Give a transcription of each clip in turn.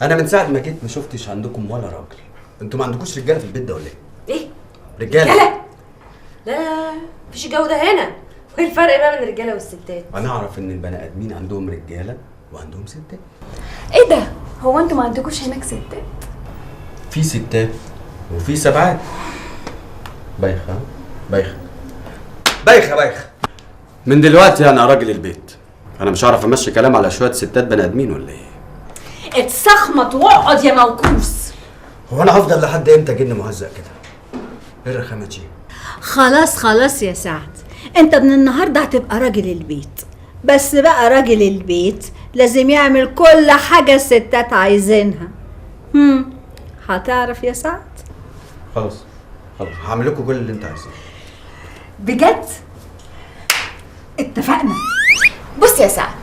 انا من ساعه ما جيت ما شفتش عندكم ولا راجل. انتوا ما عندكوش رجاله في البيت ده ولا ايه؟ ايه؟ رجاله؟ لا مفيش الجو ده هنا. وايه الفرق بقى بين الرجاله والستات؟ انا اعرف ان البني ادمين عندهم رجاله وعندهم ستات. ايه ده؟ هو انتوا ما عندكوش هناك ستات؟ في ستات وفي سبعات. بايخه بايخه بايخه بايخه. من دلوقتي انا راجل البيت، انا مش هعرف امشي كلام على شويه ستات بني ادمين ولا ايه؟ اتسخمط واقعد يا موكوس. هو انا هفضل لحد امتى جن مهزأ كده؟ ايه الرخامه دي؟ خلاص يا سعد، انت من النهارده هتبقى راجل البيت. بس بقى راجل البيت لازم يعمل كل حاجه الستات عايزينها. هتعرف يا سعد؟ خلاص هعمل لكم كل اللي انت عايزاه. بجد؟ اتفقنا. بص يا سعد،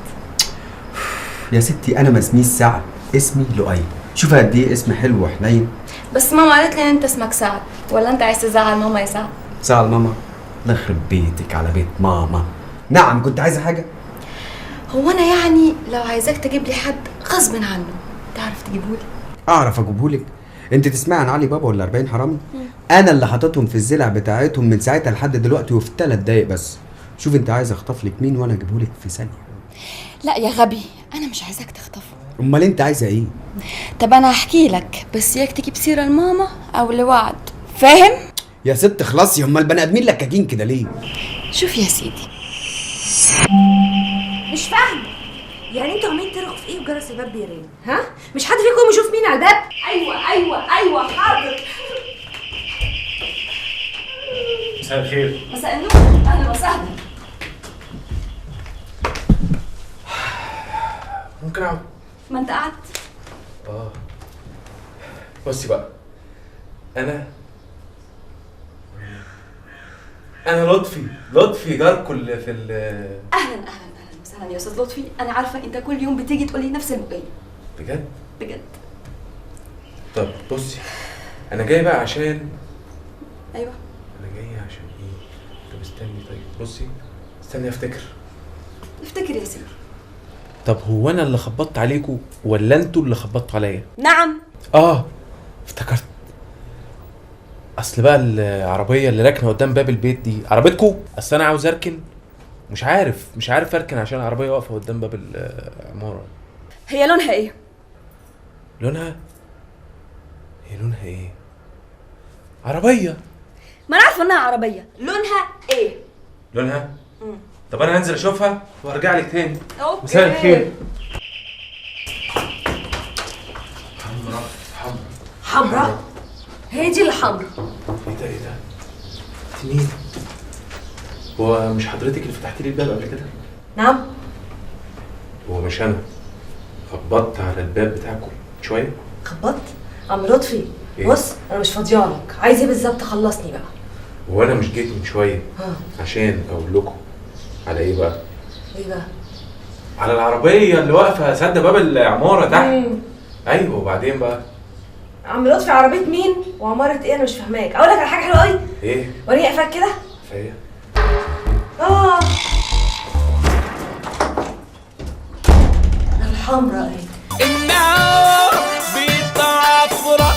يا ستي انا ما اسميش سعد، اسمي لؤي. شوف قد ايه اسم حلو وحنين. بس ماما قالت لي ان انت اسمك سعد، ولا انت عايز تزعل ماما يا سعد؟ زعل ماما؟ الله يخرب بيتك على بيت ماما. نعم، كنت عايزه حاجه؟ هو انا يعني لو عايزاك تجيب لي حد غصب عنه تعرف تجيبهولي؟ اعرف اجيبهولك. انت تسمعي عن علي بابا ولا 40 حرامي؟ انا اللي حاططهم في الزلع بتاعتهم من ساعتها لحد دلوقتي، وفي 3 دقايق بس. شوف انت عايزه اخطف لك مين وانا اجيبهولك في ثانيه. لا يا غبي، انا مش عايزاك تخطفه. امال انت عايزه ايه؟ طب انا هحكي لك، بس ياك تجيب سيره لماما او لوعد، فاهم؟ يا ست خلاصي، هم البني ادمين لكاكين كده ليه؟ شوف يا سيدي، مش فاهم يعني انتوا عمالين ترغوا في ايه وجرس الباب بيرن؟ ها؟ مش حد فيكم يشوف مين على الباب؟ ايوه حاضر. مساء الخير. مساء النور، اهلا وسهلا. ممكن اقعد؟ ما انت قعدت. بصي بقى، انا لطفي جاركم اللي في اهلا وسهلا يا استاذ لطفي. انا عارفه انت كل يوم بتيجي تقولي نفس الموضوع. بجد. طب بصي، انا جاي بقى عشان ايوه. انا جاي عشان ايه؟ طب استني، طيب بصي، استني افتكر يا سيدي. طب هو انا اللي خبطت عليكم ولا انتوا اللي خبطتوا عليا؟ نعم. افتكرت. اصل بقى العربيه اللي راكنه قدام باب البيت دي عربيتكم. اصل انا عاوز اركن، مش عارف اركن عشان العربيه واقفه قدام باب العماره. هي لونها ايه؟ لونها ايه؟ عربيه. ما انا عارفه انها عربيه. لونها ايه؟ طب انا هنزل اشوفها وارجع لك تاني. اوكي. مساء الخير. حمراء؟ هي دي اللي حمراء. ايه ده؟ انت مين؟ هو مش حضرتك اللي فتحتي لي الباب قبل كده؟ نعم. هو مش انا خبطت على الباب بتاعكم شويه؟ خبطت؟ عم لطفي إيه؟ بص، انا مش فاضيالك. عايز ايه بالظبط؟ خلصني بقى. هو انا مش جيت من شويه عشان اقول لكم على ايه بقى؟ ايه بقى؟ على العربيه اللي واقفه سد باب العماره تحت. ايوه، وبعدين بقى؟ عم لطفي عربيه مين وعماره ايه؟ انا مش فاهماك. اقول لك على حاجه حلوه قوي. ايه؟ وريني قفاك كده. فيا الحمراء اهي. النار بتعفرة.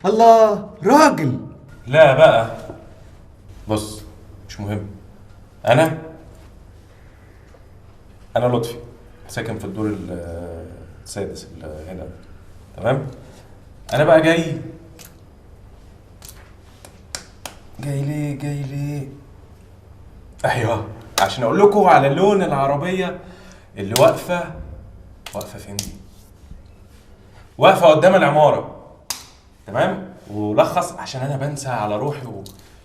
الله، راجل. لا بقى، بص، مش مهم. انا لطفي، ساكن في الدور السادس اللي هنا، تمام؟ انا بقى جاي ليه؟ ايوه، عشان اقول لكم على لون العربيه اللي واقفه فين دي؟ واقفه قدام العماره، تمام؟ ولخص عشان انا بنسى على روحي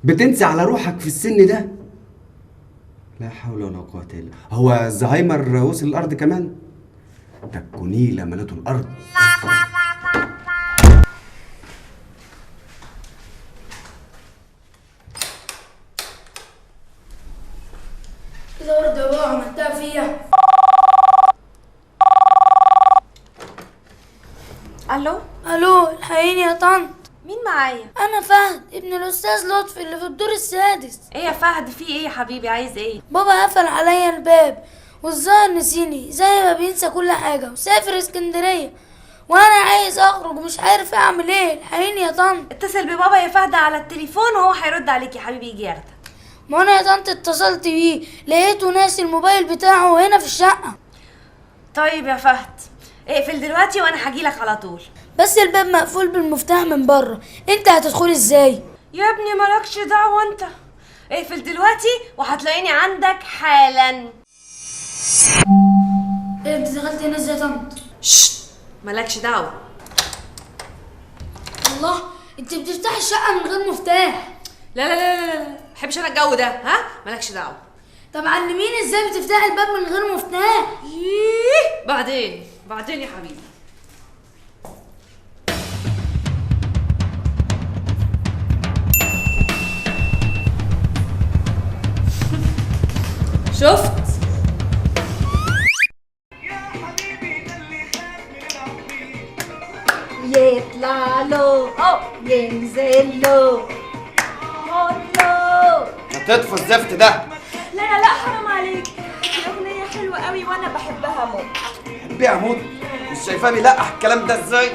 بتنسى على روحك في السن ده؟ لا حول ولا قوة الا بالله. هو الزهايمر وصل الارض كمان؟ ده الكونيلة ملته الارض. كده ورده بقى عملتها فيها. الو، الو، الحقيني يا طنط. مين معايا؟ انا فهد ابن الاستاذ لطفي اللي في الدور السادس. ايه يا فهد، في ايه يا حبيبي؟ عايز ايه؟ بابا قفل عليا الباب والظاهر نسيني زي ما بينسى كل حاجه وسافر اسكندريه، وانا عايز اخرج ومش عارف اعمل ايه. الحقيني يا طنط. اتصل ببابا يا فهد على التليفون وهو هيرد عليك يا حبيبي، يجي ياخدك. ما انا يا طنط اتصلت بيه لقيته ناسي الموبايل بتاعه هنا في الشقه. طيب يا فهد اقفل دلوقتي وانا هجيلك على طول. بس الباب مقفول بالمفتاح من بره، انت هتدخلي ازاي؟ يا ابني مالكش دعوه انت. اقفل دلوقتي وهتلاقيني عندك حالا. ايه انت دخلت هنا ازاي يا طنط؟ ششت، مالكش دعوه. الله، انت بتفتحي الشقه من غير مفتاح. لا لا لا لا لا، محبش انا الجو ده. ها، مالكش دعوه. طب علميني ازاي بتفتحي الباب من غير مفتاح. بعدين يا حبيبي. شفت؟ يطلع له ينزل له هولو. هتطفوا الزفت ده. لا لا لا، حرام عليك، الأغنية حلوة قوي وأنا بحبها موت. بيها موت. مش شايفاني لقح الكلام ده ازاي؟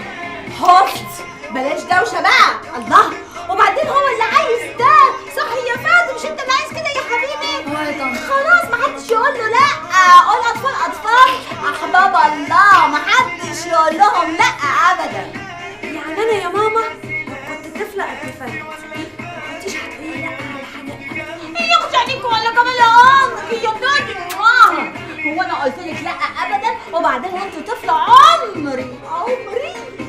هوست، بلاش دوشة بقى. الله، وبعدين هو اللي عايز ده صح يا فهد؟ مش انت اللي عايز كده يا حبيبي؟ اه يا طنط. خلاص محدش يقول له لا. قول اطفال اطفال احباب الله، محدش يقول لهم لا ابدا. يعني أنا يا ماما كنت طفلة قد فهد ما كنتيش هتقولي لا على حاجة أبدا. هي اختي عليك ولا كمان عمرك يا بنتي؟ هو انا قلت لك لا ابدا؟ وبعدين انت طفله، عمري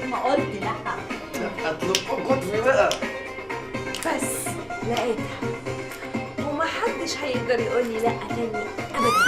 ما قلت لا. هطلبكم كتف بقى. بس لقيتها ومحدش هيقدر يقول لي لا تاني أبدا.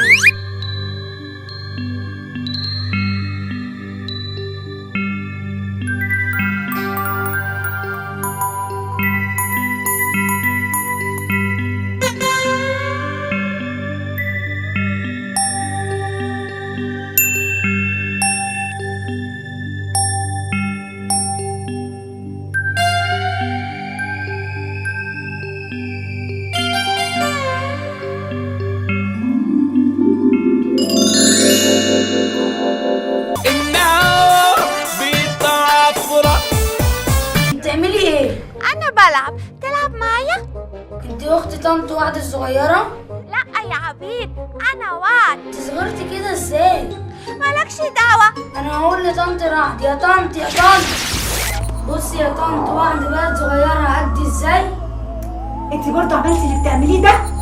النار بتعفرة. بتعملي ايه؟ أنا بلعب، تلعب معايا؟ انت اخت طنط وعد الصغيره؟ لأ يا عبيد، أنا وعد. انت صغرتي كده ازاي؟ مالكش دعوة. انا هقول لطنط رعد. يا طنط يا طنط، بصي يا طنط، وعد بقت صغيره قد ازاي؟ انت برضه عملتي اللي بتعمليه ده؟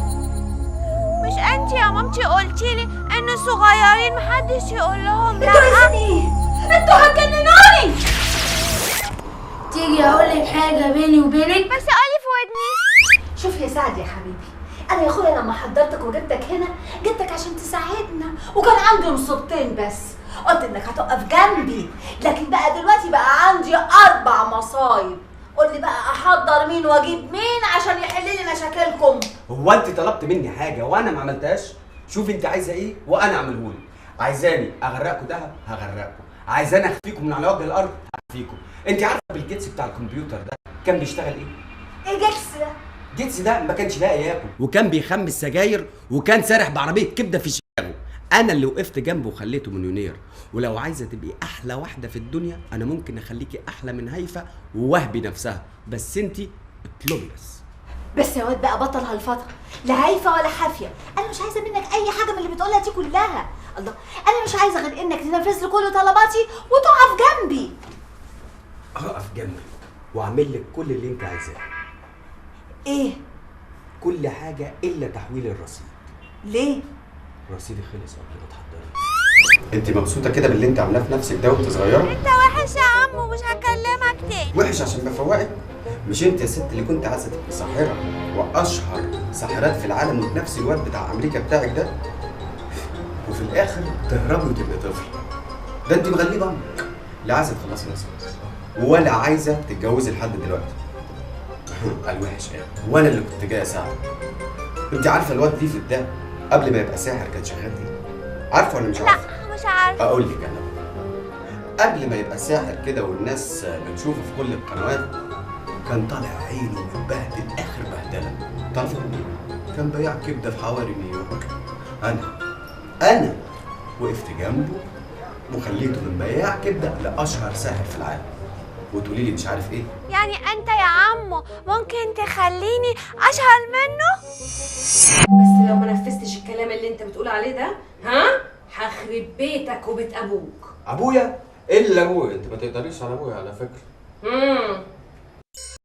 مش أنتي يا مامتي قلتيلي إن الصغيرين محدش يقول لهم انتوا عايزين ايه؟ انتوا هتجننوني. تيجي اقول لك حاجه بيني وبينك؟ بس قولي في ودني. شوف يا سعد يا حبيبي، انا يا اخويا لما حضرتك وجبتك هنا جبتك عشان تساعدنا، وكان عندي مصيبتين بس، قلت انك هتقف جنبي، لكن بقى دلوقتي بقى عندي 4 مصايب. قول لي بقى احضر مين واجيب مين عشان يحل لي مشاكلكم؟ هو انت طلبت مني حاجه وانا ما عملتهاش؟ شوف انت عايزه ايه وانا اعملهولك. عايزاني اغرقكم دهب هغرقكم، عايزاني اخفيكم من على وجه الارض هخفيكم. انت عارفه بالجيتس بتاع الكمبيوتر ده كان بيشتغل ايه؟ ايه جكس ده؟ جيتس ده ما كانش لاقي ياكل، وكان بيخمس سجاير، وكان سارح بعربيه كبده في شيكاغو. انا اللي وقفت جنبه وخليته مليونير. ولو عايزه تبقي احلى واحده في الدنيا انا ممكن اخليكي احلى من هيفا ووهبي نفسها، بس انت اطلبي بس. بس يا واد بقى بطل هالفتره، لا هايفه ولا حافيه. انا مش عايزه منك اي حاجه من اللي بتقولها دي كلها. الله، انا مش عايزه غير انك تنفذ لي كل طلباتي وتقف جنبي. هقف جنبك واعمل لك كل اللي انت عايزاه. ايه؟ كل حاجه الا تحويل الرصيد. ليه؟ رصيدي خلص قبل ما تحضري. انت مبسوطه كده باللي انت عاملاه في نفسك ده وانت صغيره؟ أنت وحش يا عم ومش هكلمك تاني. وحش عشان بفوقك؟ مش انت يا ست اللي كنت عايزه تبقي ساحره واشهر ساحرات في العالم وفي نفس الوقت بتاع امريكا بتاعك ده؟ وفي الاخر تهربي وتبقي طفل. ده انت مغلبه امك، لا عايزه تخلصي نفسك ولا عايزه تتجوزي لحد دلوقتي. الوحش ايه؟ وانا اللي كنت جاي اساعدك. انت عارفه الواد دي في ده قبل ما يبقى ساحر كان شغال ايه؟ عارفه ولا مش عارفه؟ لا مش عارفه. اقول لك انا، قبل ما يبقى ساحر كده والناس بتشوفه في كل القنوات، كان طالع عينه متبهدل اخر بهدله. تعرفوا ايه؟ كان بياع كبده في حواري نيويورك. انا وقفت جنبه وخليته من بياع كبده لاشهر ساحر في العالم. وتقولي لي مش عارف ايه؟ يعني انت يا عمو ممكن تخليني اشهر منه؟ بس لو ما نفذتش الكلام اللي انت بتقول عليه ده، هخرب بيتك وبيت ابوك. ابويا؟ الا ابويا، انت ما تقدريش على ابويا على فكره.